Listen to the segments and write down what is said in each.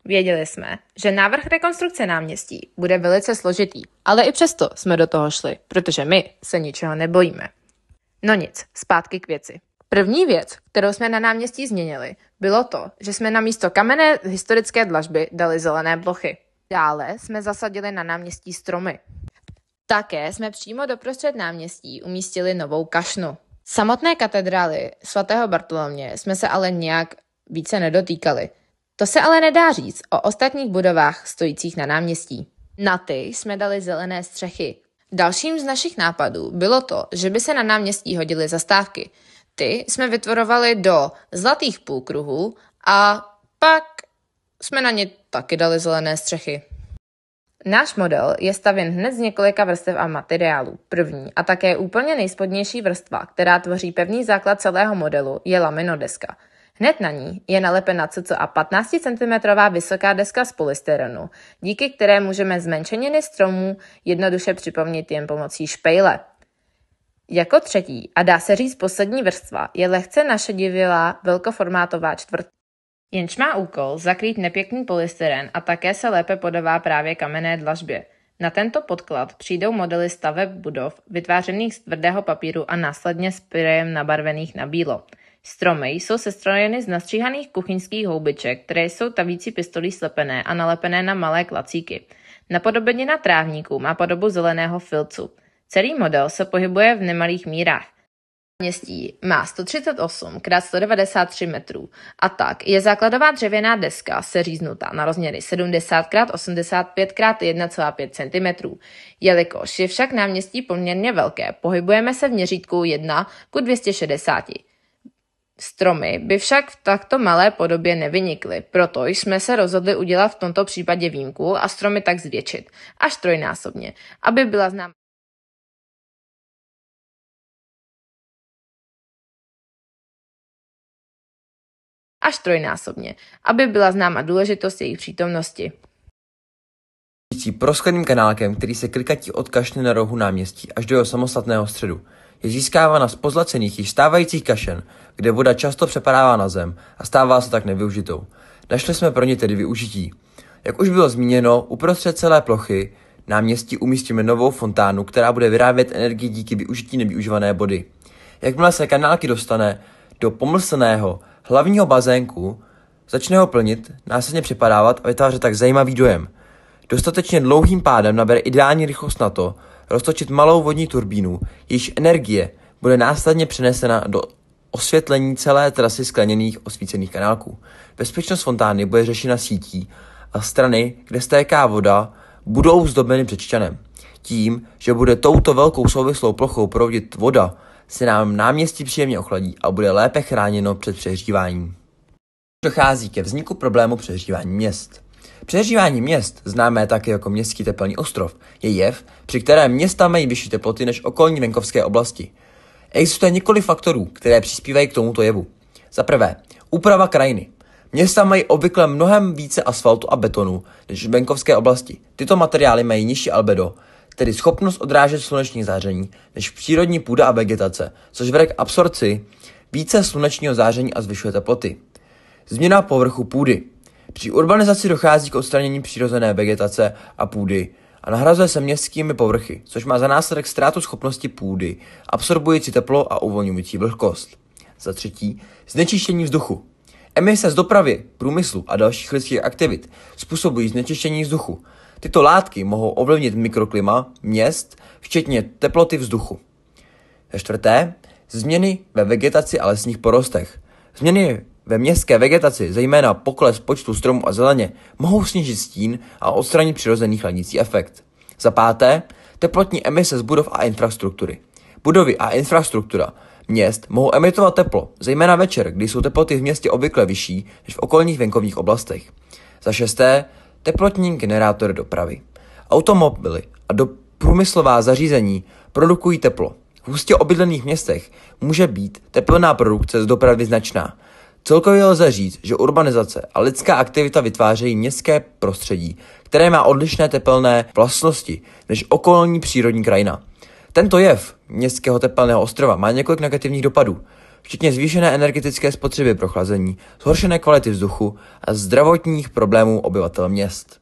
Věděli jsme, že návrh rekonstrukce náměstí bude velice složitý, ale i přesto jsme do toho šli, protože my se ničeho nebojíme. No nic, zpátky k věci. První věc, kterou jsme na náměstí změnili, bylo to, že jsme na místo kamenné historické dlažby dali zelené plochy. Dále jsme zasadili na náměstí stromy. Také jsme přímo doprostřed náměstí umístili novou kašnu. Samotné katedrály svatého Bartoloměje jsme se ale nějak více nedotýkali. To se ale nedá říct o ostatních budovách stojících na náměstí. Na ty jsme dali zelené střechy. Dalším z našich nápadů bylo to, že by se na náměstí hodily zastávky. Ty jsme vytvorovali do zlatých půlkruhů a pak jsme na ně taky dali zelené střechy. Náš model je stavěn hned z několika vrstev a materiálů. První a také úplně nejspodnější vrstva, která tvoří pevný základ celého modelu, je laminodeska. Hned na ní je nalepena cca 15 cm vysoká deska z polystyrenu, díky které můžeme zmenšeniny stromů jednoduše připomnět jen pomocí špejle. Jako třetí a dá se říct poslední vrstva je lehce našedivělá velkoformátová čtvrť. Jenž má úkol zakrýt nepěkný polystyren a také se lépe podává právě kamenné dlažbě. Na tento podklad přijdou modely staveb budov vytvářených z tvrdého papíru a následně sprejem nabarvených na bílo. Stromy jsou sestrojeny z nastříhaných kuchyňských houbiček, které jsou tavící pistolí slepené a nalepené na malé klacíky. Napodobenina trávníků má podobu zeleného filcu. Celý model se pohybuje v nemalých mírách. Náměstí má 138 x 193 metrů a tak je základová dřevěná deska seříznutá na rozměry 70 x 85 x 1,5 cm. Jelikož je však náměstí poměrně velké, pohybujeme se v měřítku 1:260. Stromy by však v takto malé podobě nevynikly, proto jsme se rozhodli udělat v tomto případě výjimku a stromy tak zvětšit až trojnásobně, aby byla známa. Důležitost jejich přítomnosti. Proskleným kanálkem, který se klikatí odkašne na rohu náměstí až do jeho samostatného středu, je získávána z pozlacených již stávajících kašen, kde voda často přepadává na zem a stává se tak nevyužitou. Našli jsme pro ně tedy využití. Jak už bylo zmíněno, uprostřed celé plochy náměstí umístíme novou fontánu, která bude vyrábět energii díky využití nevyužívané vody. Jakmile se kanálky dostane do pomyslného hlavního bazénku, začne ho plnit, následně přepadávat a vytvářet tak zajímavý dojem. Dostatečně dlouhým pádem nabere ideální rychlost na to, roztočit malou vodní turbínu, jejíž energie bude následně přenesena do osvětlení celé trasy skleněných osvícených kanálků. Bezpečnost fontány bude řešena sítí a strany, kde stéká voda, budou zdobeny břečťanem. Tím, že bude touto velkou souvislou plochou proudit voda, se nám náměstí příjemně ochladí a bude lépe chráněno před přehříváním. Dochází ke vzniku problému přehřívání měst. Přehřívání měst, známé také jako městský tepelný ostrov, je jev, při kterém města mají vyšší teploty než okolní venkovské oblasti. Existuje několik faktorů, které přispívají k tomuto jevu. Za prvé, úprava krajiny. Města mají obvykle mnohem více asfaltu a betonu než venkovské oblasti. Tyto materiály mají nižší albedo, tedy schopnost odrážet sluneční záření, než přírodní půda a vegetace, což vede k absorci více slunečního záření a zvyšuje teploty. Změna povrchu půdy. Při urbanizaci dochází k odstranění přirozené vegetace a půdy a nahrazuje se městskými povrchy, což má za následek ztrátu schopnosti půdy, absorbující teplo a uvolňující vlhkost. Za třetí, znečištění vzduchu. Emise z dopravy, průmyslu a dalších lidských aktivit způsobují znečištění vzduchu. Tyto látky mohou ovlivnit mikroklima měst, včetně teploty vzduchu. Za čtvrté, změny ve vegetaci a lesních porostech. Změny ve městské vegetaci, zejména pokles počtu stromů a zeleně, mohou snížit stín a odstranit přirozený chladicí efekt. Za páté, teplotní emise z budov a infrastruktury. Budovy a infrastruktura měst mohou emitovat teplo, zejména večer, kdy jsou teploty v městě obvykle vyšší než v okolních venkovních oblastech. Za šesté, teplotní generátory dopravy. Automobily a průmyslová zařízení produkují teplo. V hustě obydlených městech může být teplná produkce z dopravy značná. Celkově lze říct, že urbanizace a lidská aktivita vytvářejí městské prostředí, které má odlišné tepelné vlastnosti než okolní přírodní krajina. Tento jev městského tepelného ostrova má několik negativních dopadů. včetně zvýšené energetické spotřeby pro chlazení, zhoršené kvality vzduchu a zdravotních problémů obyvatel měst.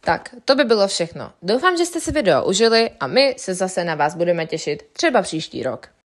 Tak, to by bylo všechno. Doufám, že jste si video užili a my se zase na vás budeme těšit třeba příští rok.